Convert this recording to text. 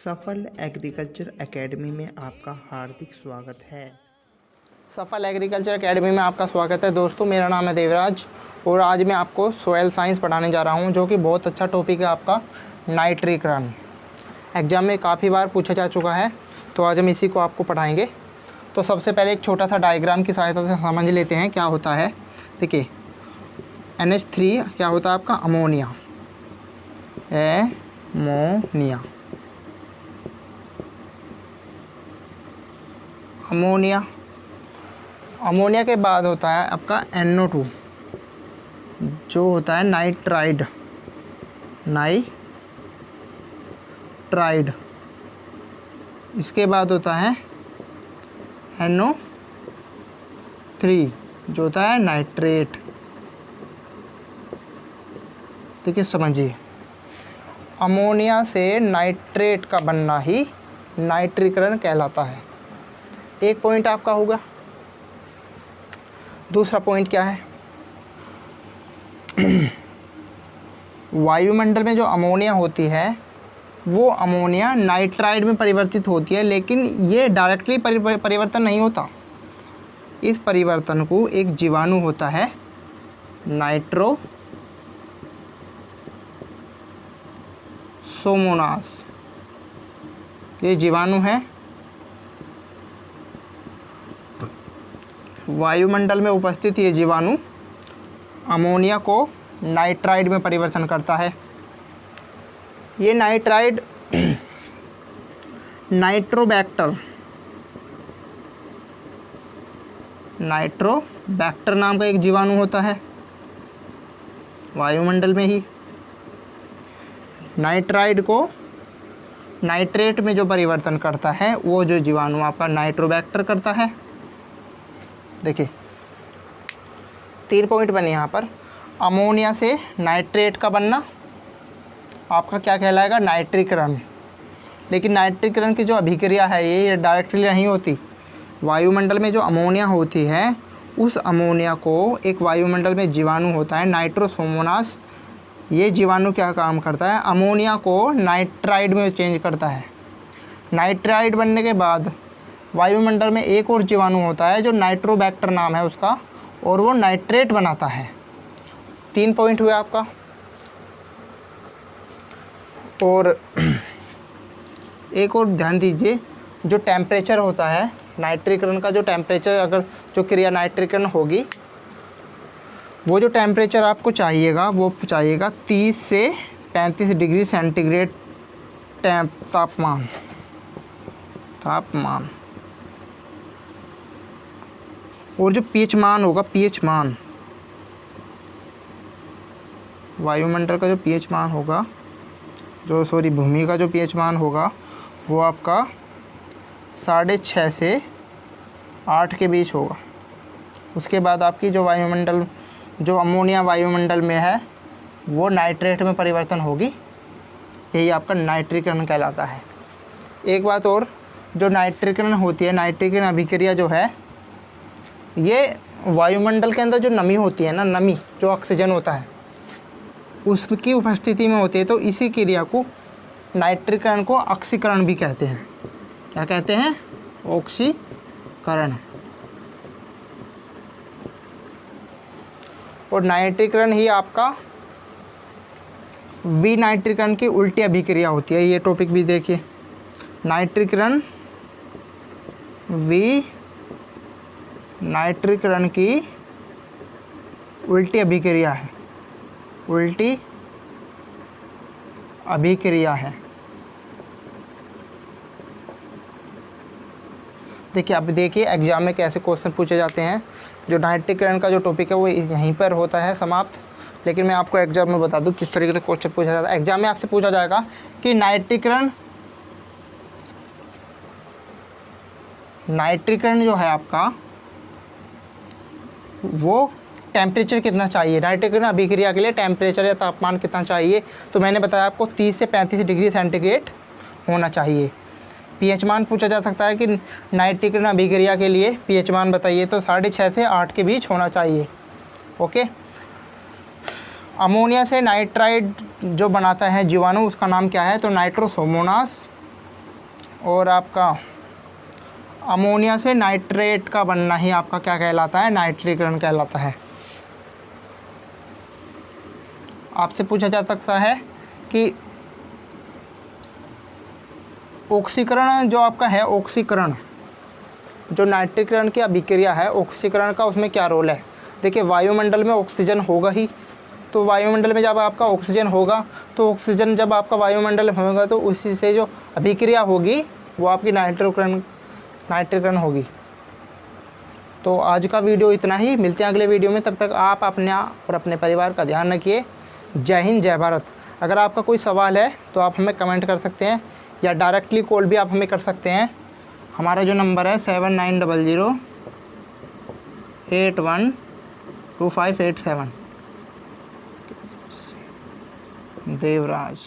सफल agriculture academy में आपका हार्दिक स्वागत है। सफल एग्रीकल्चर एकेडमी में आपका स्वागत है दोस्तों। मेरा नाम है देवराज और आज मैं आपको सॉइल साइंस पढ़ाने जा रहा हूं, जो कि बहुत अच्छा टॉपिक है आपका नाइट्रीकरण। एग्जाम में काफ़ी बार पूछा जा चुका है, तो आज हम इसी को आपको पढ़ाएंगे। तो सबसे पहले एक छोटा सा डायग्राम की सहायता से समझ लेते हैं क्या होता है। देखिए NH3 क्या होता है आपका अमोनिया, एमोनिया, अमोनिया। अमोनिया के बाद होता है आपका NO2 जो होता है नाइट्राइड, नाइट्राइड। इसके बाद होता है NO3 जो होता है नाइट्रेट। देखिए समझिए, अमोनिया से नाइट्रेट का बनना ही नाइट्रीकरण कहलाता है। एक पॉइंट आपका होगा। दूसरा पॉइंट क्या है, वायुमंडल में जो अमोनिया होती है वो अमोनिया नाइट्राइड में परिवर्तित होती है, लेकिन ये डायरेक्टली परिवर्तन नहीं होता। इस परिवर्तन को एक जीवाणु होता है नाइट्रोसोमोनास, ये जीवाणु है। वायुमंडल में उपस्थित ये जीवाणु अमोनिया को नाइट्राइड में परिवर्तन करता है। ये नाइट्राइड नाइट्रोबैक्टर नाम का एक जीवाणु होता है वायुमंडल में ही। नाइट्राइड को नाइट्रेट में जो परिवर्तन करता है वो जो जीवाणु आपका नाइट्रोबैक्टर करता है। देखिए 3 पॉइंट बने यहाँ पर। अमोनिया से नाइट्रेट का बनना आपका क्या कहलाएगा, नाइट्रीकरण। लेकिन नाइट्रीकरण की जो अभिक्रिया है ये डायरेक्टली नहीं होती। वायुमंडल में जो अमोनिया होती है उस अमोनिया को एक वायुमंडल में जीवाणु होता है नाइट्रोसोमोनास, ये जीवाणु क्या काम करता है, अमोनिया को नाइट्राइड में चेंज करता है। नाइट्राइड बनने के बाद वायुमंडल में एक और जीवाणु होता है जो नाइट्रोबैक्टर नाम है उसका, और वो नाइट्रेट बनाता है। 3 पॉइंट हुए आपका। और एक और ध्यान दीजिए, जो टेम्परेचर होता है नाइट्रीकरण का, जो टेम्परेचर अगर जो क्रिया नाइट्रीकरण होगी वो जो टेम्परेचर आपको चाहिएगा वो चाहिएगा 30 से 35 डिग्री सेंटीग्रेड तापमान। और जो pH मान होगा, pH मान, वायुमंडल का जो pH मान होगा, भूमि का जो pH मान होगा वो आपका 6.5 से 8 के बीच होगा। उसके बाद आपकी जो वायुमंडल, जो अमोनिया वायुमंडल में है वो नाइट्रेट में परिवर्तन होगी, यही आपका नाइट्रीकरण कहलाता है। एक बात और, जो नाइट्रीकरण होती है, नाइट्रीकरण अभिक्रिया जो है, ये वायुमंडल के अंदर जो नमी होती है ना, नमी जो ऑक्सीजन होता है उसकी उपस्थिति में होती है। तो इसी क्रिया को नाइट्रीकरण को ऑक्सीकरण भी कहते हैं। क्या कहते हैं, ऑक्सीकरण। और नाइट्रीकरण ही आपका विनाइट्रीकरण की उल्टी अभिक्रिया होती है। ये टॉपिक भी देखिए, नाइट्रीकरण नाइट्रीकरण की उल्टी अभिक्रिया है, उल्टी अभिक्रिया है। देखिए अब देखिए एग्जाम में कैसे क्वेश्चन पूछे जाते हैं। जो नाइट्रीकरण का जो टॉपिक है वो यहीं पर होता है समाप्त, लेकिन मैं आपको एग्जाम में बता दूं किस तरीके से क्वेश्चन पूछा जाता है। एग्जाम में आपसे पूछा जाएगा कि नाइट्रीकरण जो है आपका वो टेम्परेचर कितना चाहिए, नाइट्रीकरण अभिक्रिया के लिए टेम्परेचर या तापमान कितना चाहिए। तो मैंने बताया आपको 30 से 35 डिग्री सेंटीग्रेड होना चाहिए। pH मान पूछा जा सकता है कि नाइट्रीकरण अभिक्रिया के लिए pH मान बताइए, तो 6.5 से 8 के बीच होना चाहिए। ओके। अमोनिया से नाइट्राइड जो बनाता है जीवाणु, उसका नाम क्या है, तो नाइट्रोसोमोनास। और आपका अमोनिया से नाइट्रेट का बनना ही आपका क्या कहलाता है, नाइट्रीकरण कहलाता है। आपसे पूछा जा सकता है कि ऑक्सीकरण जो आपका है, ऑक्सीकरण जो नाइट्रीकरण की अभिक्रिया है, ऑक्सीकरण का उसमें क्या रोल है। देखिए वायुमंडल में ऑक्सीजन होगा ही, तो वायुमंडल में जब आपका ऑक्सीजन होगा तो ऑक्सीजन जब आपका वायुमंडल में होगा तो उसी से जो अभिक्रिया होगी वो आपकी नाइट्रीकरण होगी। तो आज का वीडियो इतना ही, मिलते हैं अगले वीडियो में। तब तक आप अपने और अपने परिवार का ध्यान रखिए। जय हिंद, जय भारत। अगर आपका कोई सवाल है तो आप हमें कमेंट कर सकते हैं या डायरेक्टली कॉल भी आप हमें कर सकते हैं। हमारा जो नंबर है 7900812587। देवराज।